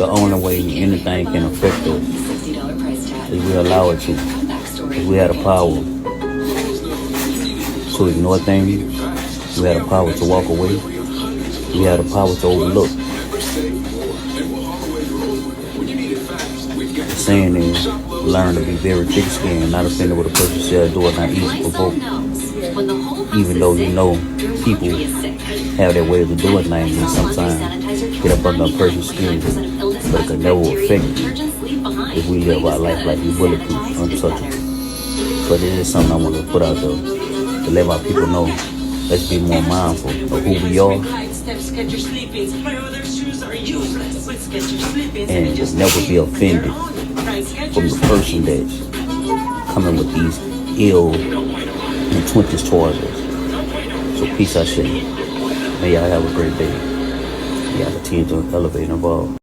The only way anything can affect us is we allow it to. If we had the power to ignore things, we had the power to walk away, we had the power to overlook. The saying is, learn to be very thick-skinned, not offended with a person said, do it not easy to provoke. Even though you know people have their ways of doing things and sometimes get up under a person's skin, but it can never affect you if we live our life like we bulletproof, untouchable. But it is something I want to put out there to let my people know. Let's be more mindful of who we are and just never be offended from the person that's coming with these ill intentions towards us. So peace, I say. May y'all have a great day. Y'all continue to elevate and evolve.